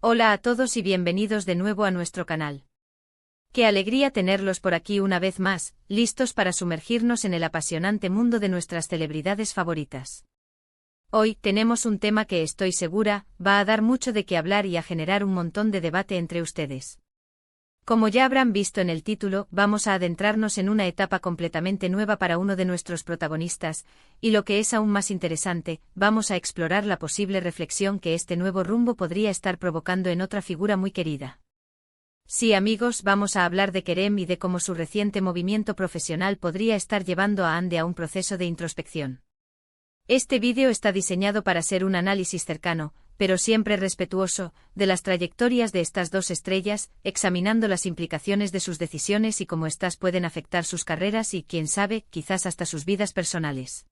Hola a todos y bienvenidos de nuevo a nuestro canal. Qué alegría tenerlos por aquí una vez más, listos para sumergirnos en el apasionante mundo de nuestras celebridades favoritas. Hoy tenemos un tema que estoy segura va a dar mucho de qué hablar y a generar un montón de debate entre ustedes. Como ya habrán visto en el título, vamos a adentrarnos en una etapa completamente nueva para uno de nuestros protagonistas, y lo que es aún más interesante, vamos a explorar la posible reflexión que este nuevo rumbo podría estar provocando en otra figura muy querida. Sí, amigos, vamos a hablar de Kerem y de cómo su reciente movimiento profesional podría estar llevando a Hande a un proceso de introspección. Este vídeo está diseñado para ser un análisis cercano, pero siempre respetuoso, de las trayectorias de estas dos estrellas, examinando las implicaciones de sus decisiones y cómo éstas pueden afectar sus carreras y, quién sabe, quizás hasta sus vidas personales.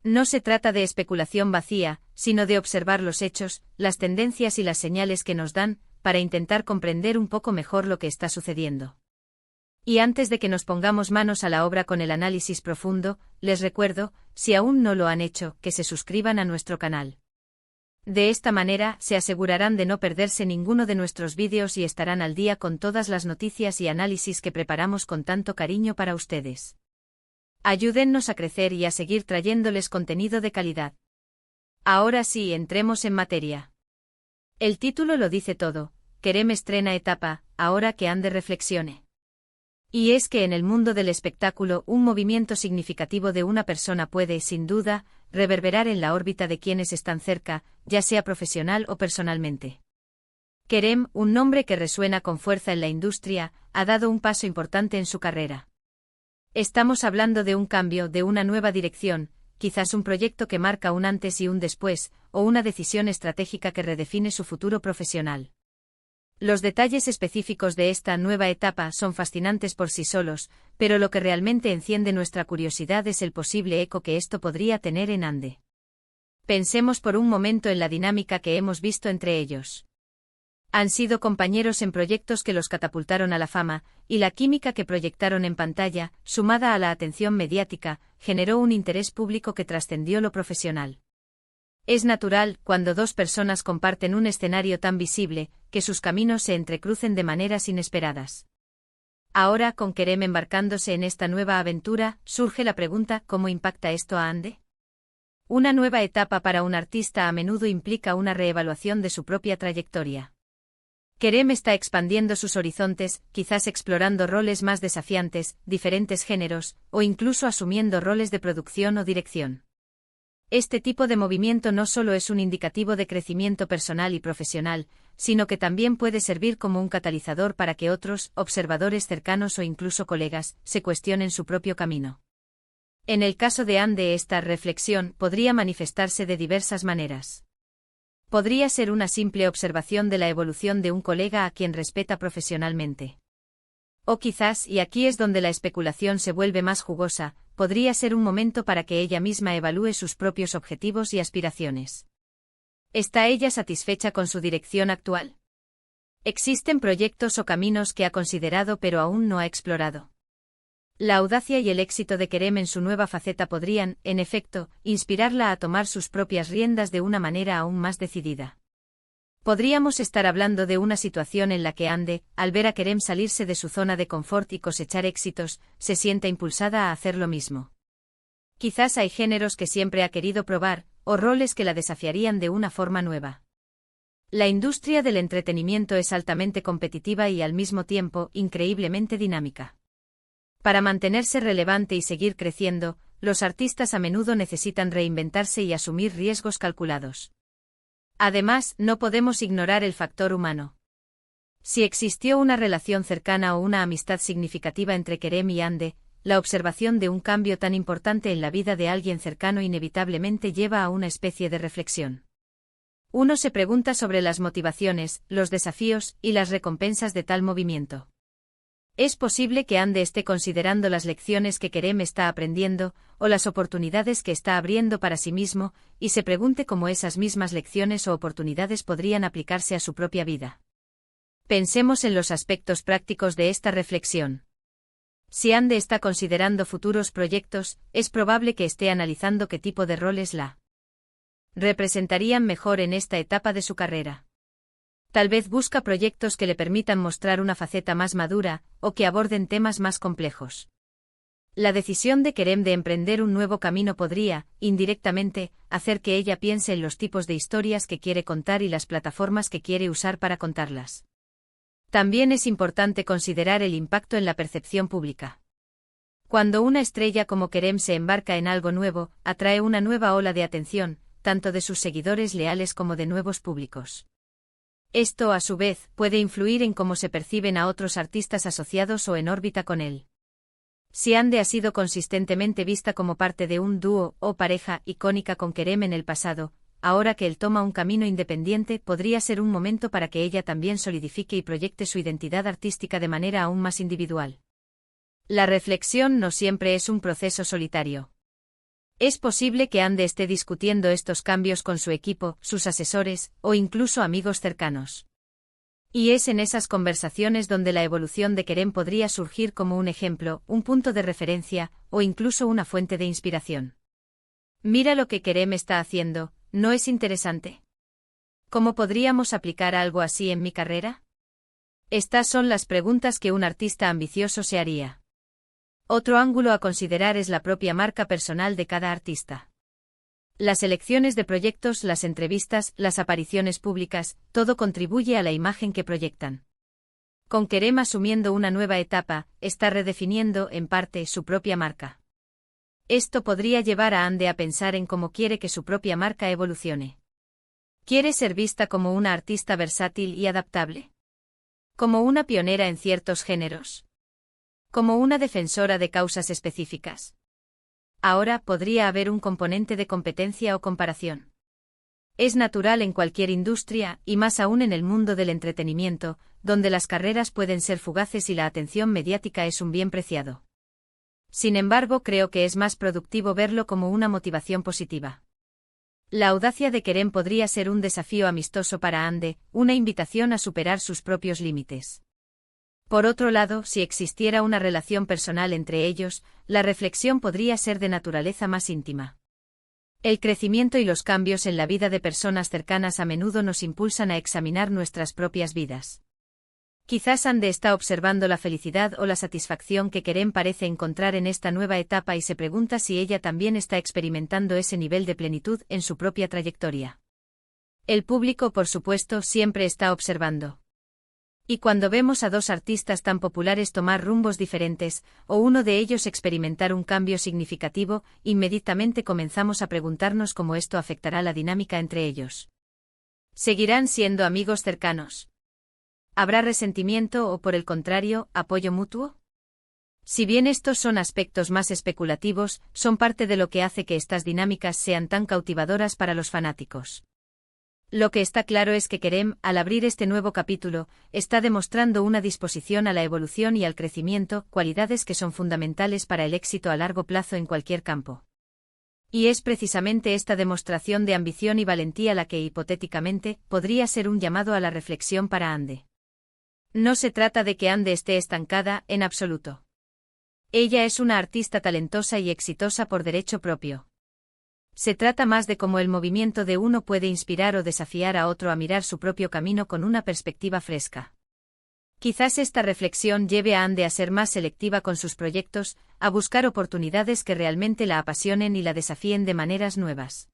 No se trata de especulación vacía, sino de observar los hechos, las tendencias y las señales que nos dan, para intentar comprender un poco mejor lo que está sucediendo. Y antes de que nos pongamos manos a la obra con el análisis profundo, les recuerdo, si aún no lo han hecho, que se suscriban a nuestro canal. De esta manera, se asegurarán de no perderse ninguno de nuestros vídeos y estarán al día con todas las noticias y análisis que preparamos con tanto cariño para ustedes. Ayúdennos a crecer y a seguir trayéndoles contenido de calidad. Ahora sí, entremos en materia. El título lo dice todo: Kerem estrena etapa, ahora que Hande reflexione. Y es que en el mundo del espectáculo un movimiento significativo de una persona puede, sin duda, reverberar en la órbita de quienes están cerca, ya sea profesional o personalmente. Kerem, un nombre que resuena con fuerza en la industria, ha dado un paso importante en su carrera. Estamos hablando de un cambio, de una nueva dirección, quizás un proyecto que marca un antes y un después, o una decisión estratégica que redefine su futuro profesional. Los detalles específicos de esta nueva etapa son fascinantes por sí solos, pero lo que realmente enciende nuestra curiosidad es el posible eco que esto podría tener en Hande. Pensemos por un momento en la dinámica que hemos visto entre ellos. Han sido compañeros en proyectos que los catapultaron a la fama, y la química que proyectaron en pantalla, sumada a la atención mediática, generó un interés público que trascendió lo profesional. Es natural, cuando dos personas comparten un escenario tan visible, que sus caminos se entrecrucen de maneras inesperadas. Ahora, con Kerem embarcándose en esta nueva aventura, surge la pregunta: ¿cómo impacta esto a Hande? Una nueva etapa para un artista a menudo implica una reevaluación de su propia trayectoria. Kerem está expandiendo sus horizontes, quizás explorando roles más desafiantes, diferentes géneros, o incluso asumiendo roles de producción o dirección. Este tipo de movimiento no solo es un indicativo de crecimiento personal y profesional, sino que también puede servir como un catalizador para que otros, observadores cercanos o incluso colegas, se cuestionen su propio camino. En el caso de Hande, esta reflexión podría manifestarse de diversas maneras. Podría ser una simple observación de la evolución de un colega a quien respeta profesionalmente. O quizás, y aquí es donde la especulación se vuelve más jugosa, podría ser un momento para que ella misma evalúe sus propios objetivos y aspiraciones. ¿Está ella satisfecha con su dirección actual? ¿Existen proyectos o caminos que ha considerado pero aún no ha explorado? La audacia y el éxito de Kerem en su nueva faceta podrían, en efecto, inspirarla a tomar sus propias riendas de una manera aún más decidida. Podríamos estar hablando de una situación en la que Hande, al ver a Kerem salirse de su zona de confort y cosechar éxitos, se sienta impulsada a hacer lo mismo. Quizás hay géneros que siempre ha querido probar, o roles que la desafiarían de una forma nueva. La industria del entretenimiento es altamente competitiva y al mismo tiempo increíblemente dinámica. Para mantenerse relevante y seguir creciendo, los artistas a menudo necesitan reinventarse y asumir riesgos calculados. Además, no podemos ignorar el factor humano. Si existió una relación cercana o una amistad significativa entre Kerem y Hande, la observación de un cambio tan importante en la vida de alguien cercano inevitablemente lleva a una especie de reflexión. Uno se pregunta sobre las motivaciones, los desafíos y las recompensas de tal movimiento. Es posible que Hande esté considerando las lecciones que Kerem está aprendiendo, o las oportunidades que está abriendo para sí mismo, y se pregunte cómo esas mismas lecciones o oportunidades podrían aplicarse a su propia vida. Pensemos en los aspectos prácticos de esta reflexión. Si Hande está considerando futuros proyectos, es probable que esté analizando qué tipo de roles la representarían mejor en esta etapa de su carrera. Tal vez busca proyectos que le permitan mostrar una faceta más madura, o que aborden temas más complejos. La decisión de Kerem de emprender un nuevo camino podría, indirectamente, hacer que ella piense en los tipos de historias que quiere contar y las plataformas que quiere usar para contarlas. También es importante considerar el impacto en la percepción pública. Cuando una estrella como Kerem se embarca en algo nuevo, atrae una nueva ola de atención, tanto de sus seguidores leales como de nuevos públicos. Esto, a su vez, puede influir en cómo se perciben a otros artistas asociados o en órbita con él. Si Ande ha sido consistentemente vista como parte de un dúo o pareja icónica con Kerem en el pasado, ahora que él toma un camino independiente podría ser un momento para que ella también solidifique y proyecte su identidad artística de manera aún más individual. La reflexión no siempre es un proceso solitario. Es posible que Ande esté discutiendo estos cambios con su equipo, sus asesores, o incluso amigos cercanos. Y es en esas conversaciones donde la evolución de Kerem podría surgir como un ejemplo, un punto de referencia, o incluso una fuente de inspiración. Mira lo que Kerem está haciendo, ¿no es interesante? ¿Cómo podríamos aplicar algo así en mi carrera? Estas son las preguntas que un artista ambicioso se haría. Otro ángulo a considerar es la propia marca personal de cada artista. Las elecciones de proyectos, las entrevistas, las apariciones públicas, todo contribuye a la imagen que proyectan. Con Kerem asumiendo una nueva etapa, está redefiniendo, en parte, su propia marca. Esto podría llevar a Ande a pensar en cómo quiere que su propia marca evolucione. ¿Quiere ser vista como una artista versátil y adaptable? ¿Como una pionera en ciertos géneros? ¿Como una defensora de causas específicas? Ahora podría haber un componente de competencia o comparación. Es natural en cualquier industria, y más aún en el mundo del entretenimiento, donde las carreras pueden ser fugaces y la atención mediática es un bien preciado. Sin embargo, creo que es más productivo verlo como una motivación positiva. La audacia de Kerem podría ser un desafío amistoso para Ande, una invitación a superar sus propios límites. Por otro lado, si existiera una relación personal entre ellos, la reflexión podría ser de naturaleza más íntima. El crecimiento y los cambios en la vida de personas cercanas a menudo nos impulsan a examinar nuestras propias vidas. Quizás Ande está observando la felicidad o la satisfacción que Kerem parece encontrar en esta nueva etapa y se pregunta si ella también está experimentando ese nivel de plenitud en su propia trayectoria. El público, por supuesto, siempre está observando. Y cuando vemos a dos artistas tan populares tomar rumbos diferentes, o uno de ellos experimentar un cambio significativo, inmediatamente comenzamos a preguntarnos cómo esto afectará la dinámica entre ellos. ¿Seguirán siendo amigos cercanos? ¿Habrá resentimiento o, por el contrario, apoyo mutuo? Si bien estos son aspectos más especulativos, son parte de lo que hace que estas dinámicas sean tan cautivadoras para los fanáticos. Lo que está claro es que Kerem, al abrir este nuevo capítulo, está demostrando una disposición a la evolución y al crecimiento, cualidades que son fundamentales para el éxito a largo plazo en cualquier campo. Y es precisamente esta demostración de ambición y valentía la que, hipotéticamente, podría ser un llamado a la reflexión para Ande. No se trata de que Ande esté estancada, en absoluto. Ella es una artista talentosa y exitosa por derecho propio. Se trata más de cómo el movimiento de uno puede inspirar o desafiar a otro a mirar su propio camino con una perspectiva fresca. Quizás esta reflexión lleve a Ande a ser más selectiva con sus proyectos, a buscar oportunidades que realmente la apasionen y la desafíen de maneras nuevas.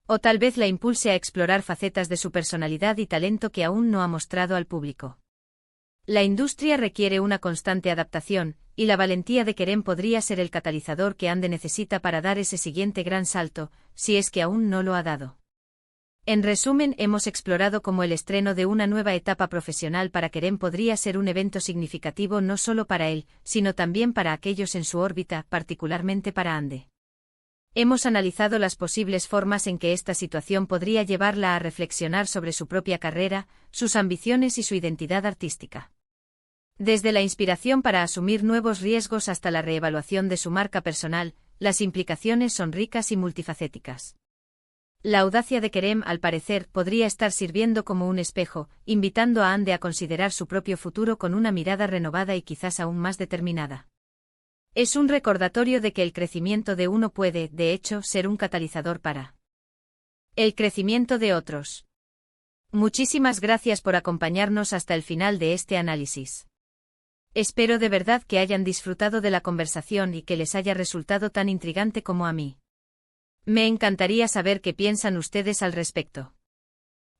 O tal vez la impulse a explorar facetas de su personalidad y talento que aún no ha mostrado al público. La industria requiere una constante adaptación, y la valentía de Kerem podría ser el catalizador que Ande necesita para dar ese siguiente gran salto, si es que aún no lo ha dado. En resumen, hemos explorado cómo el estreno de una nueva etapa profesional para Kerem podría ser un evento significativo no solo para él, sino también para aquellos en su órbita, particularmente para Ande. Hemos analizado las posibles formas en que esta situación podría llevarla a reflexionar sobre su propia carrera, sus ambiciones y su identidad artística. Desde la inspiración para asumir nuevos riesgos hasta la reevaluación de su marca personal, las implicaciones son ricas y multifacéticas. La audacia de Kerem, al parecer, podría estar sirviendo como un espejo, invitando a Ande a considerar su propio futuro con una mirada renovada y quizás aún más determinada. Es un recordatorio de que el crecimiento de uno puede, de hecho, ser un catalizador para el crecimiento de otros. Muchísimas gracias por acompañarnos hasta el final de este análisis. Espero de verdad que hayan disfrutado de la conversación y que les haya resultado tan intrigante como a mí. Me encantaría saber qué piensan ustedes al respecto.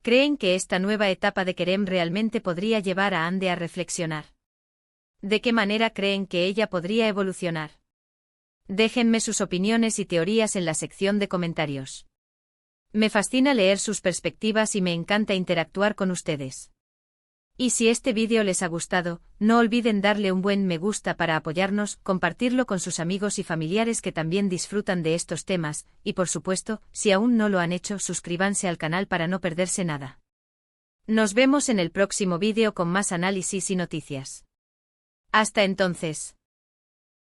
¿Creen que esta nueva etapa de Kerem realmente podría llevar a Ande a reflexionar? ¿De qué manera creen que ella podría evolucionar? Déjenme sus opiniones y teorías en la sección de comentarios. Me fascina leer sus perspectivas y me encanta interactuar con ustedes. Y si este vídeo les ha gustado, no olviden darle un buen me gusta para apoyarnos, compartirlo con sus amigos y familiares que también disfrutan de estos temas, y por supuesto, si aún no lo han hecho, suscríbanse al canal para no perderse nada. Nos vemos en el próximo vídeo con más análisis y noticias. Hasta entonces.